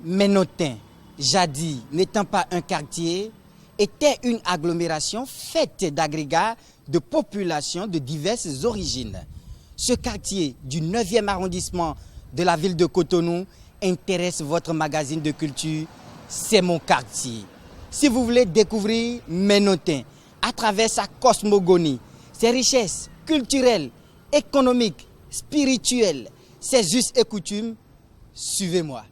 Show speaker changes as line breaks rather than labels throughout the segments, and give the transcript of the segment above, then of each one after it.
Ménotin, jadis n'étant pas un quartier, était une agglomération faite d'agrégats de populations de diverses origines. Ce quartier du 9e arrondissement de la ville de Cotonou intéresse votre magazine de culture, C'est mon quartier. Si vous voulez découvrir Ménotin à travers sa cosmogonie, ses richesses culturelles, économiques, spirituelles, ses us et coutumes, suivez-moi.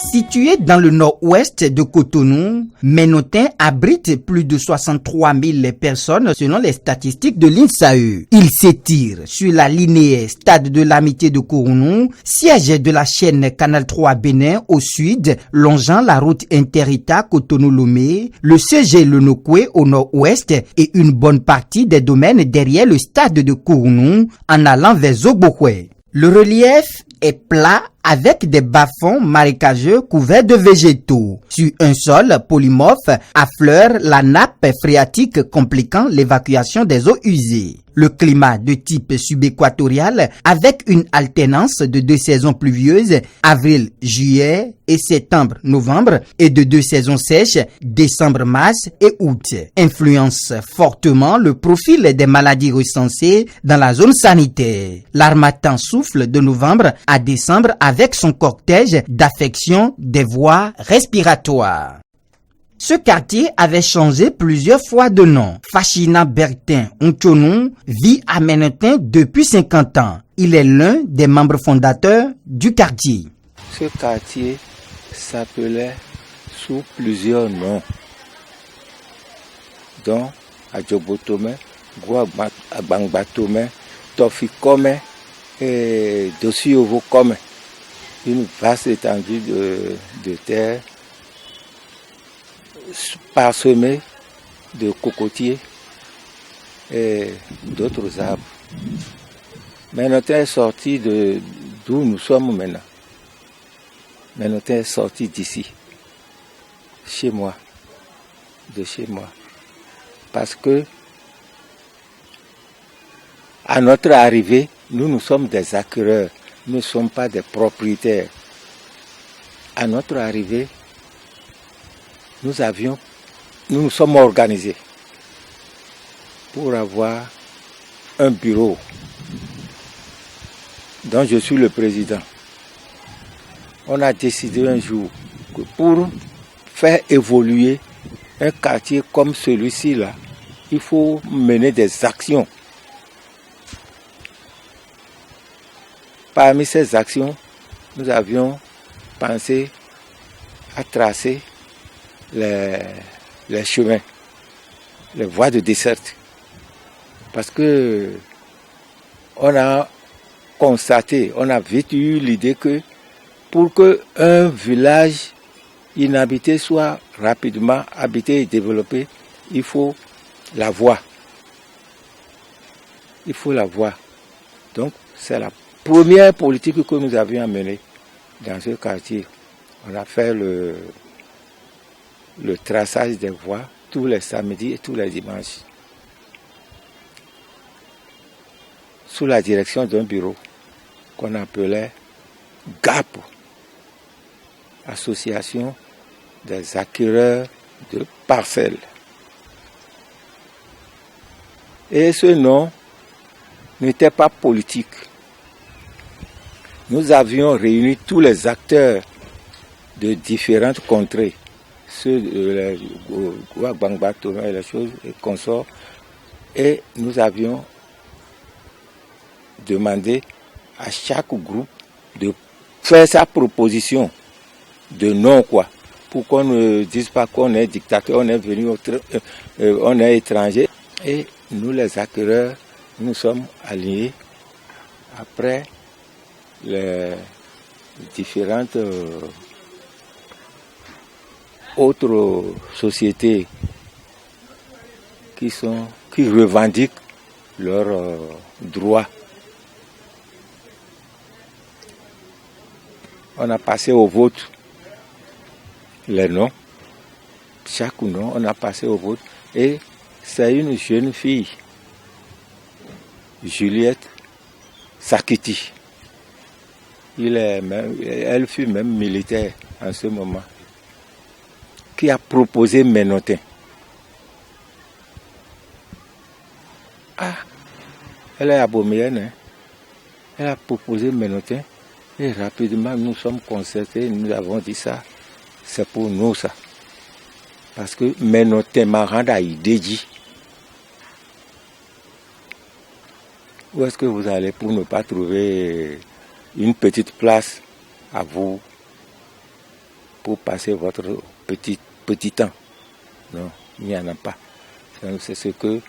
Situé dans le nord-ouest de Cotonou, Ménotin abrite plus de 63 000 personnes selon les statistiques de l'INSAE. Il s'étire sur la linéaire Stade de l'Amitié de Cotonou, siège de la chaîne Canal 3 Bénin au sud, longeant la route inter-État Cotonou-Lomé, le CG Lenokwe au nord-ouest et une bonne partie des domaines derrière le stade de Cotonou en allant vers Zobokwe. Le relief est plat avec des bas-fonds marécageux couverts de végétaux. Sur un sol polymorphe affleure la nappe phréatique compliquant l'évacuation des eaux usées. Le climat de type subéquatorial avec une alternance de 2 saisons pluvieuses, avril-juillet et septembre-novembre, et de 2 saisons sèches, décembre-mars et août, influence fortement le profil des maladies recensées dans la zone sanitaire. L'harmattan souffle de novembre à décembre avec son cortège d'affections des voies respiratoires. Ce quartier avait changé plusieurs fois de nom. Fachina Bertin Onchonou vit à Ménotin depuis 50 ans. Il est l'un des membres fondateurs du quartier.
Ce quartier s'appelait sous plusieurs noms, dont Adjobotome, Guabangbatome, Tofikome et Dossi-Ovo-Kome. Une vaste étendue de terre parsemée de cocotiers et d'autres arbres. Ménotin est sorti d'où nous sommes maintenant. Ménotin est sorti d'ici, chez moi, de chez moi. Parce que, à notre arrivée, nous sommes des acquéreurs, nous ne sommes pas des propriétaires. À notre arrivée, nous nous sommes organisés pour avoir un bureau dont je suis le président. On a décidé un jour que pour faire évoluer un quartier comme celui-ci là, il faut mener des actions. Parmi ces actions, nous avions pensé à tracer les chemins, les voies de desserte. Parce que on a constaté, on a vite eu l'idée que pour qu'un village inhabité soit rapidement habité et développé, il faut la voie. Il faut la voie. Donc, c'est la première politique que nous avions à mener dans ce quartier. On a fait le traçage des voies tous les samedis et tous les dimanches, sous la direction d'un bureau qu'on appelait GAP, Association des acquéreurs de parcelles. Et ce nom n'était pas politique. Nous avions réuni tous les acteurs de différentes contrées, ceux de Guabangbatome et les choses et consorts, et nous avions demandé à chaque groupe de faire sa proposition de nom, pour qu'on ne dise pas qu'on est dictateur, on est venu, on est étranger. Et nous, les acquéreurs, nous sommes alliés après les différentes autres sociétés qui revendiquent leurs droits. On a passé au vote les noms, chaque nom, on a passé au vote. Et c'est une jeune fille, Juliette Sakiti. Elle fut même militaire en ce moment, qui a proposé Ménotin. Ah, elle est aboméenne, hein? Elle a proposé Ménotin et rapidement nous sommes concertés, nous avons dit ça, c'est pour nous ça. Parce que Ménotin m'a rendu à Idéji. Où est-ce que vous allez pour ne pas trouver une place à vous pour passer votre petit temps? Non, il n'y en a pas. C'est ce que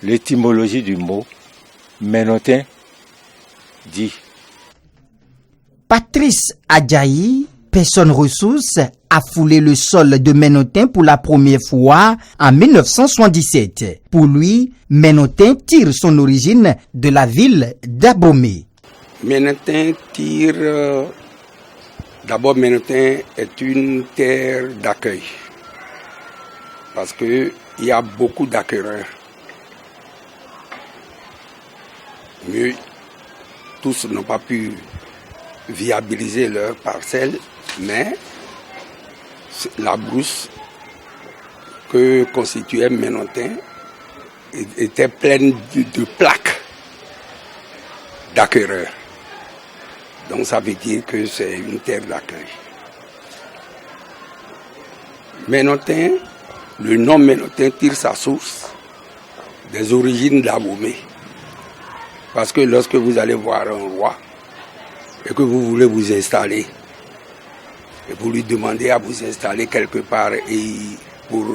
l'étymologie du mot Ménotin dit.
Patrice Adjahi, personne ressource, a foulé le sol de Ménotin pour la première fois en 1977. Pour lui, Ménotin tire son origine de la ville d'Abomey.
Ménotin tire... D'abord, Ménotin est une terre d'accueil. Parce qu'il y a beaucoup d'acquéreurs. Mais tous n'ont pas pu viabiliser leurs parcelles, mais la brousse que constituait Ménotin était pleine de plaques d'acquéreurs. Donc ça veut dire que c'est une terre d'accueil. Ménotin, le nom Ménotin tire sa source des origines d'Abomey. Parce que lorsque vous allez voir un roi et que vous voulez vous installer, et vous lui demandez à vous installer quelque part et pour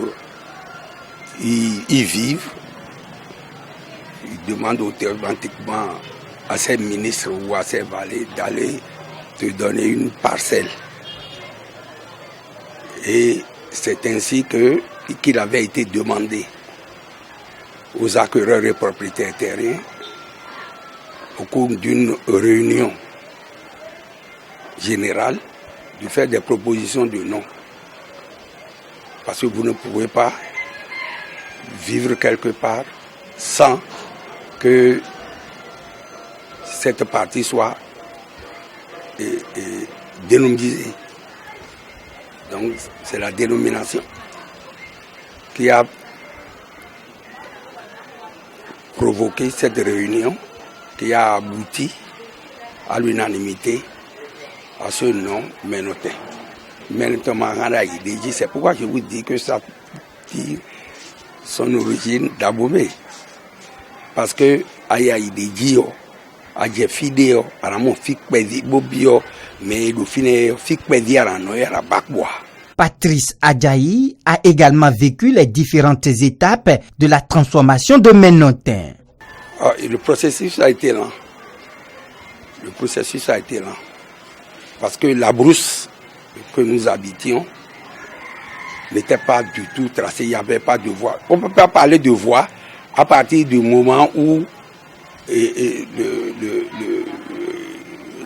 y vivre, il demande automatiquement à ses ministres ou à ses valets d'aller te donner une parcelle. Et c'est ainsi qu'il avait été demandé aux acquéreurs et propriétaires terriens au cours d'une réunion générale de faire des propositions de nom. Parce que vous ne pouvez pas vivre quelque part sans que cette partie soit dénomisée. Donc c'est la dénomination qui a provoqué cette réunion, qui a abouti à l'unanimité à ce nom Ménotin. Ménotin Maranda Idéji, c'est pourquoi je vous dis que ça tire son origine d'Abomey. Parce que Aya Idéji, Aje Fideo, Aramo Fikpedi Bobio, mais le fine Fikpedi Aranoya la Bakboa.
Patrice Adjahi a également vécu les différentes étapes de la transformation de Ménotin.
Le processus a été lent. Parce que la brousse que nous habitions n'était pas du tout tracée, il n'y avait pas de voie. On ne peut pas parler de voie à partir du moment où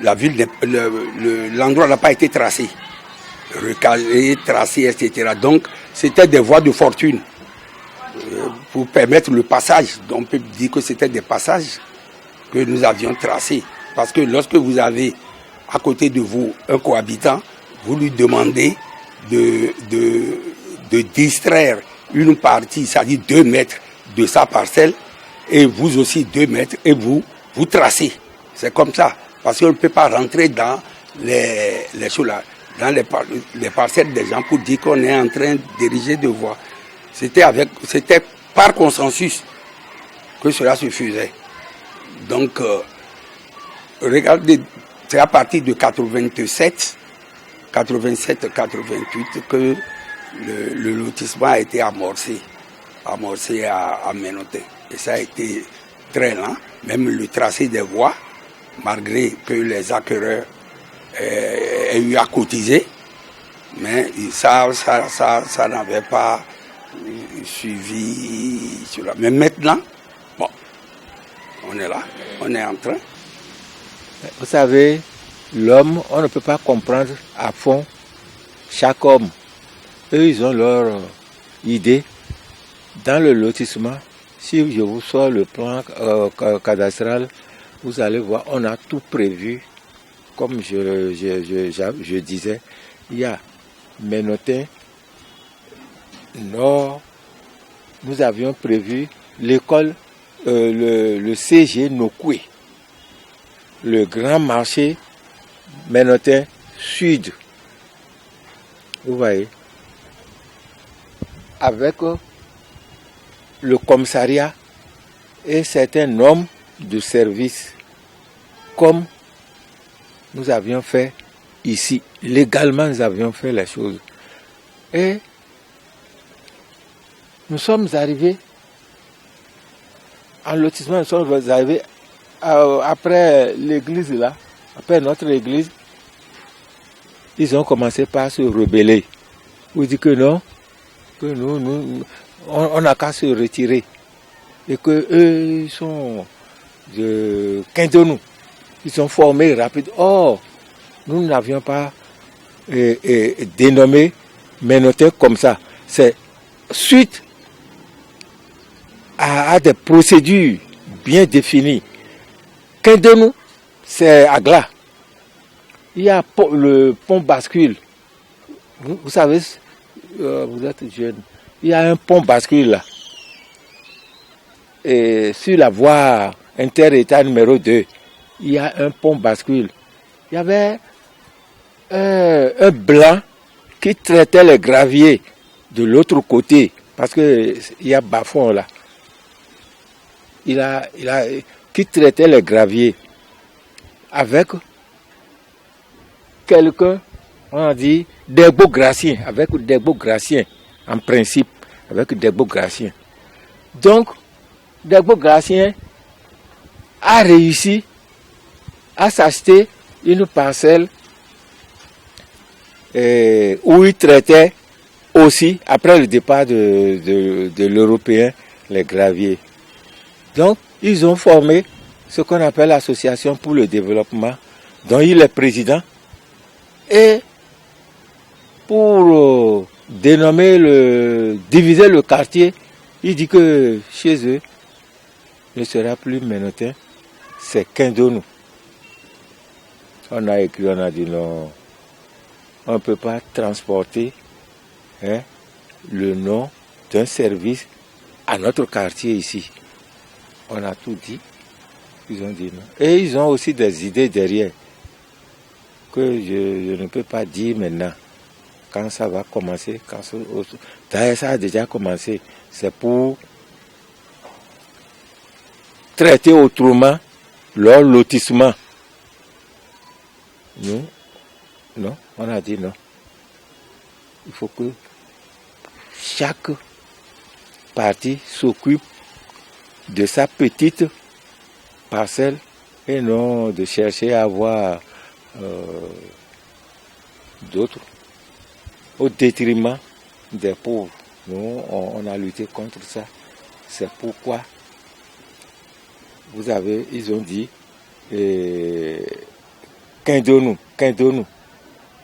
l'endroit n'a pas été tracé, recalé, tracé, etc. Donc, c'était des voies de fortune pour permettre le passage. Donc, on peut dire que c'était des passages que nous avions tracés. Parce que lorsque vous avez à côté de vous un cohabitant, vous lui demandez de distraire une partie, c'est-à-dire 2 mètres de sa parcelle, et vous aussi 2 mètres, et vous tracez. C'est comme ça. Parce qu'on ne peut pas rentrer dans les choses là, dans les parcelles des gens pour dire qu'on est en train d'ériger de voies. C'était par consensus que cela se faisait. Donc, regardez, c'est à partir de 87 87-88 que le lotissement a été amorcé à Ménotin. Et ça a été très lent. Même le tracé des voies, malgré que les acquéreurs aient eu à cotiser, mais ça n'avait pas suivi cela. Mais maintenant, bon, on est là, on est en train.
Vous savez, l'homme, on ne peut pas comprendre à fond chaque homme. Eux, ils ont leur idée. Dans le lotissement, si je vous sors le plan cadastral, vous allez voir, on a tout prévu. Comme je disais, il y a Ménotin, Nord. Nous avions prévu l'école, le CG Nokoué, le grand marché Ménotin Sud. Vous voyez, avec le commissariat et certains hommes de service, comme nous avions fait ici. Légalement, nous avions fait les choses. Et nous sommes arrivés en lotissement, nous sommes arrivés après l'église là, après notre église. Ils ont commencé par se rebeller. Vous dites que non, que nous on n'a qu'à se retirer. Et que eux, ils sont de Kindonou. Ils sont formés rapidement. Or, nous n'avions pas dénommé Ménotin comme ça. C'est suite à des procédures bien définies. Kindonou, c'est Agla. Il y a le pont bascule. Vous savez, vous êtes jeune. Il y a un pont bascule là. Et sur la voie inter-État numéro 2, il y a un pont bascule. Il y avait un blanc qui traitait les graviers de l'autre côté, parce qu'il y a Bafon là. Qui traitait les graviers avec quelqu'un, on a dit, des beaux graciens, avec des beaux graciens, en principe, avec des beaux graciens. Donc, des beaux graciens a réussi à s'acheter une parcelle où il traitait aussi, après le départ de l'Européen, les graviers. Donc, ils ont formé ce qu'on appelle l'Association pour le développement, dont il est président. Et pour diviser le quartier, il dit que chez eux, ne sera plus Ménotin, c'est Kindonou. On a écrit, on a dit non, on ne peut pas transporter le nom d'un service à notre quartier ici. On a tout dit, ils ont dit non. Et ils ont aussi des idées derrière que je ne peux pas dire maintenant. Quand ça va commencer, d'ailleurs ça a déjà commencé, c'est pour traiter autrement leur lotissement. Nous, non, on a dit non. Il faut que chaque partie s'occupe de sa petite parcelle et non de chercher à avoir d'autres au détriment des pauvres. Nous, on a lutté contre ça. C'est pourquoi ils ont dit Kindonou.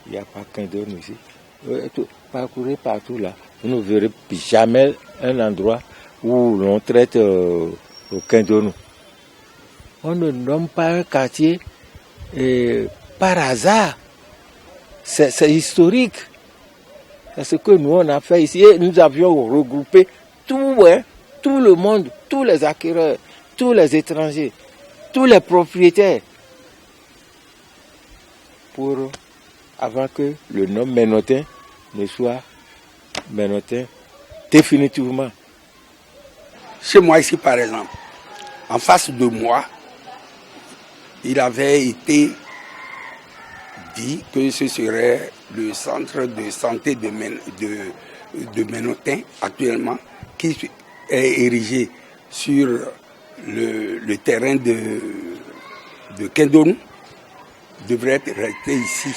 Il n'y a pas Kindonou ici. Parcourez partout là. Vous ne verrez jamais un endroit où l'on traite au Kindonou. On ne nomme pas un quartier par hasard. C'est historique. C'est ce que nous on a fait ici. Et nous avions regroupé tout le monde, tous les acquéreurs, tous les étrangers, tous les propriétaires, avant que le nom Ménotin ne soit Ménotin définitivement.
Chez moi ici par exemple, en face de moi, il avait été dit que ce serait le centre de santé de Ménotin actuellement, qui est érigé sur le terrain de Kendonou, devrait rester ici.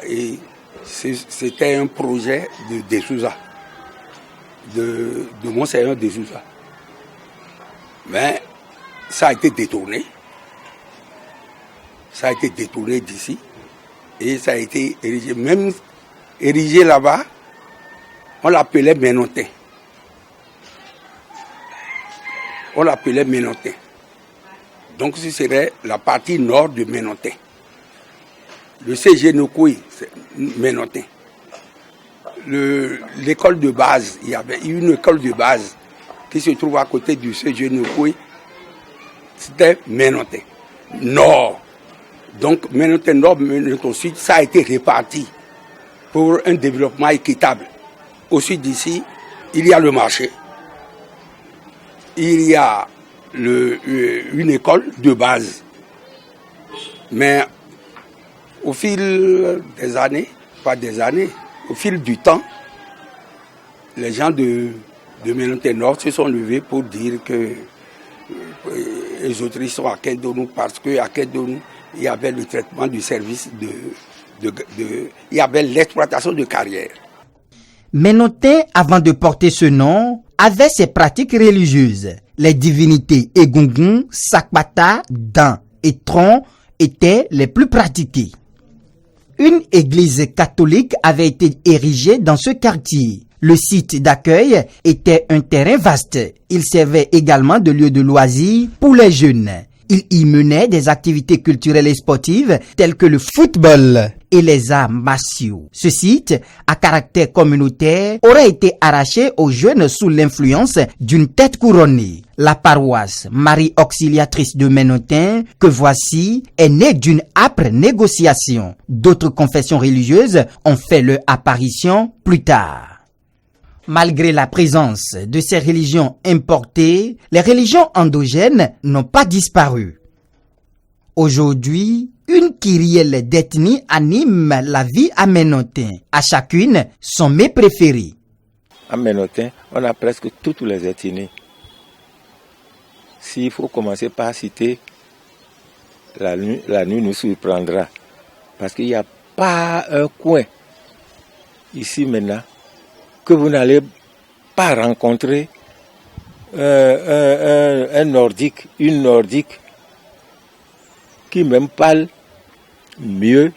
Et c'était un projet de Souza, de Monseigneur de Souza. Mais ça a été détourné. Ça a été détourné d'ici. Et ça a été érigé. Même érigé là-bas, on l'appelait Ménotin. On l'appelait Ménotin. Donc ce serait la partie nord de Ménotin. Le CG Nokoué, c'est Ménotin. L'école de base, il y avait une école de base qui se trouve à côté du CG Nokoué, c'était Ménotin Nord. Donc Ménotin Nord, Ménotin Sud, ça a été réparti pour un développement équitable. Au sud d'ici, il y a le marché, il y a une école de base. Mais au fil des années, au fil du temps, les gens de Ménotin Nord se sont levés pour dire que les autres sont à Kendonou parce qu'à Kendonou, il y avait le traitement du service il y avait l'exploitation de carrières.
Ménotin, avant de porter ce nom, avait ses pratiques religieuses. Les divinités Egungun, Sakpata, Dan et Tron étaient les plus pratiquées. Une église catholique avait été érigée dans ce quartier. Le site d'accueil était un terrain vaste. Il servait également de lieu de loisirs pour les jeunes. Il y menait des activités culturelles et sportives telles que le football et les arts martiaux. Ce site, à caractère communautaire, aurait été arraché aux jeunes sous l'influence d'une tête couronnée. La paroisse Marie Auxiliatrice de Ménotin, que voici, est née d'une âpre négociation. D'autres confessions religieuses ont fait leur apparition plus tard. Malgré la présence de ces religions importées, les religions endogènes n'ont pas disparu. Aujourd'hui, une kyrielle d'ethnies anime la vie à Ménotin. À chacune, son mets préféré.
À Ménotin, on a presque toutes les ethnies. S'il faut commencer par citer, la nuit nous surprendra. Parce qu'il n'y a pas un coin ici maintenant que vous n'allez pas rencontrer un nordique, une nordique qui même parle mieux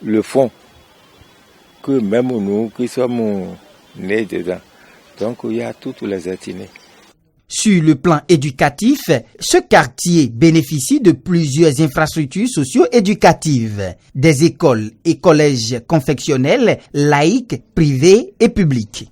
le fond que même nous qui sommes nés dedans. Donc il y a toutes les ethnies.
Sur le plan éducatif, ce quartier bénéficie de plusieurs infrastructures socio-éducatives, des écoles et collèges confessionnels, laïques, privés et publics.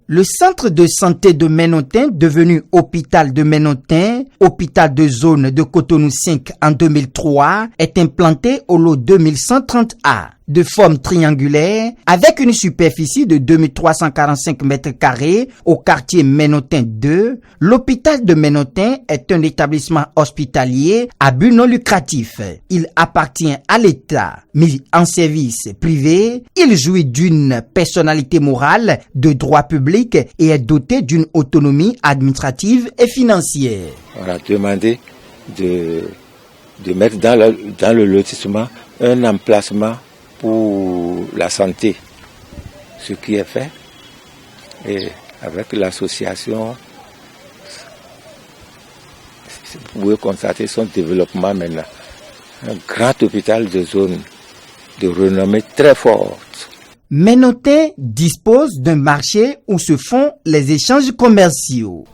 Le centre de santé de Ménotin, devenu hôpital de Ménotin, hôpital de zone de Cotonou 5 en 2003, est implanté au lot 2130A. De forme triangulaire, avec une superficie de 2345 mètres carrés au quartier Ménotin 2, l'hôpital de Ménotin est un établissement hospitalier à but non lucratif. Il appartient à l'État, mis en service privé. Il jouit d'une personnalité morale de droit public et est doté d'une autonomie administrative et financière.
On a demandé de mettre dans le lotissement un emplacement pour la santé, ce qui est fait, et avec l'association, vous pouvez constater son développement maintenant. Un grand hôpital de zone de renommée très forte.
Ménotin dispose d'un marché où se font les échanges commerciaux.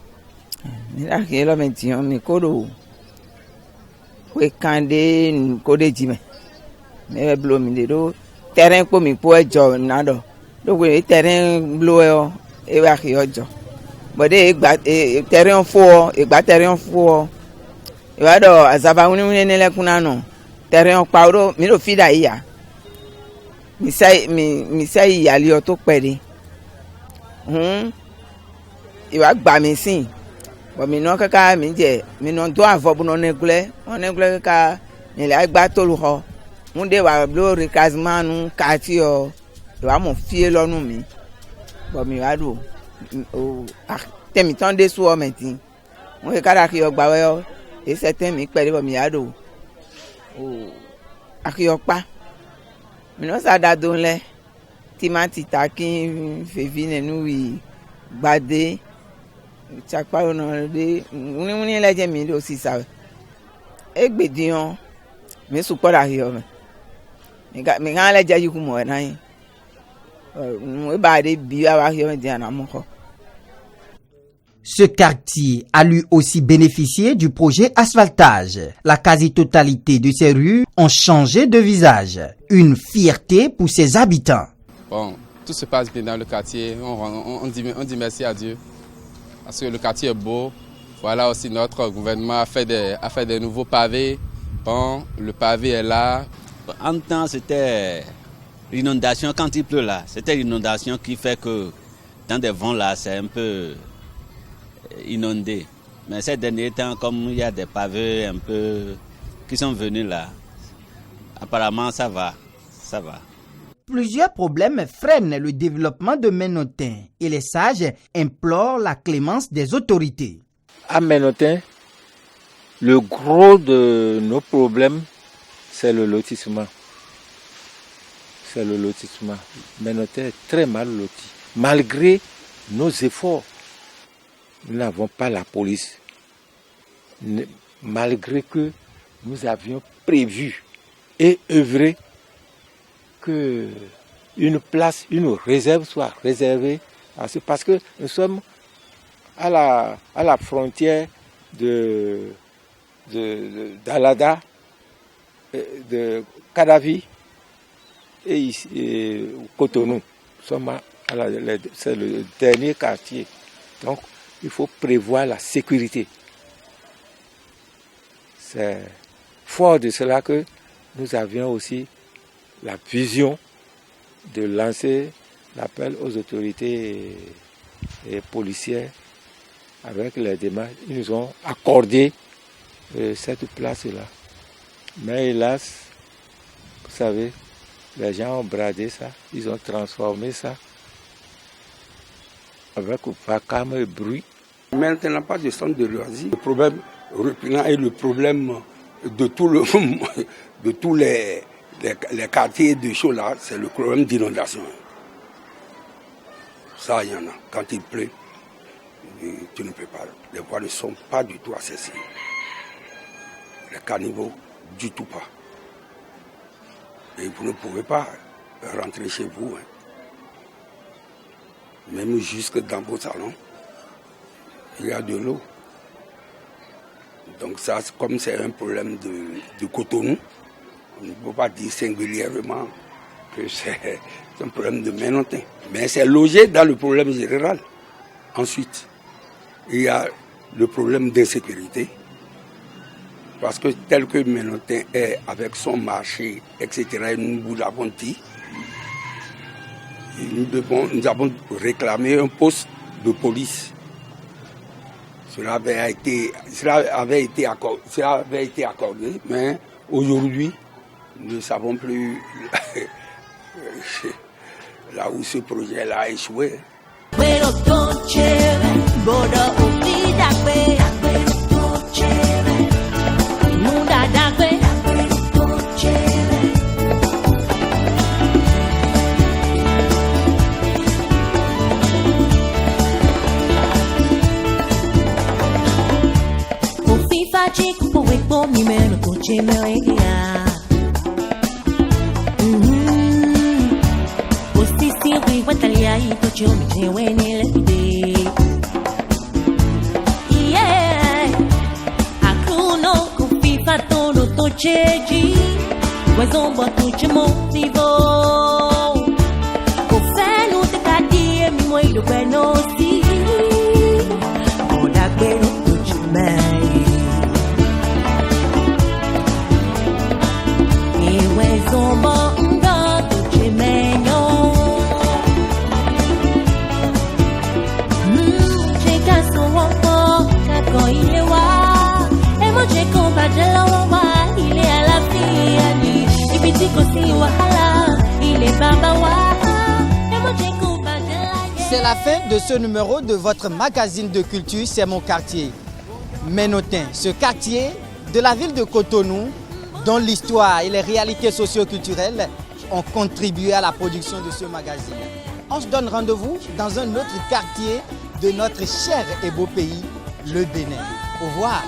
Me blow mi do terrain ko mi po ejo na do we terrain blow e wa ki ojo but e gba terrain fo e wa do azaba uni ne le kuna no terrain pa do mi do fi da iya mi sai ya li o to pere e wa gba mi sin but mi no kaka mi no do avo bu no negle kaka mi le gba to lu ho on de wa blo recasement nous quartier wa mon fie lonu mi bo mi wa do o temi ton de so menti on e kara ki ogba we e certain mi pere bo mi wa do o akiyokpa mi no sa da don le timati takin fevine nu wi gbade chakpa ona de uni leje mi do si sa egbedion mi support ahiyo mi ga leje yiku mo na yin e ba de bi awa ahiyo de na mo ko.
Ce quartier a lui aussi bénéficié du projet asphaltage. La quasi-totalité de ces rues ont changé de visage. Une fierté pour ses habitants.
Bon, tout se passe bien dans le quartier. On dit merci à Dieu. Parce que le quartier est beau. Voilà aussi notre gouvernement a fait des nouveaux pavés. Bon, le pavé est là.
En temps, c'était l'inondation quand il pleut là. C'était l'inondation qui fait que dans des vents là, c'est un peu inondé. Mais ces derniers temps, comme il y a des pavés un peu qui sont venus là, apparemment ça va.
Plusieurs problèmes freinent le développement de Ménotin et les sages implorent la clémence des autorités.
À Ménotin, le gros de nos problèmes, c'est le lotissement. Ménotin est très mal loti. Malgré nos efforts, nous n'avons pas la police. Malgré que nous avions prévu et œuvré que une réserve soit réservée à ce, parce que nous sommes à la frontière d'Alada, de Kadavi et Cotonou. C'est le dernier quartier. Donc, il faut prévoir la sécurité. C'est fort de cela que nous avions aussi la vision de lancer l'appel aux autorités et policières avec les démarches. Ils nous ont accordé cette place-là. Mais hélas, vous savez, les gens ont bradé ça, ils ont transformé ça avec vacarme et bruit.
Maintenant, pas de centre de loisirs. Le problème repliant est le problème de tous les quartiers de Chola, c'est le problème d'inondation. Ça, il y en a. Quand il pleut, tu ne peux pas. Les voies ne sont pas du tout accessibles. Les caniveaux, du tout pas. Et vous ne pouvez pas rentrer chez vous. Même jusque dans vos salons, il y a de l'eau. Donc ça, comme c'est un problème de Cotonou, on ne peut pas dire singulièrement que c'est un problème de Ménotin. Mais c'est logé dans le problème général. Ensuite, il y a le problème d'insécurité. Parce que tel que Ménotin est avec son marché, etc., et nous l'avons dit, nous avons réclamé un poste de police. Cela avait été accordé, mais aujourd'hui, nous ne savons plus là où ce projet-là a échoué.
C'est la fin de ce numéro de votre magazine de culture, C'est mon quartier. Ménotin, ce quartier de la ville de Cotonou, dont l'histoire et les réalités socio-culturelles ont contribué à la production de ce magazine. On se donne rendez-vous dans un autre quartier de notre cher et beau pays, le Bénin. Au revoir.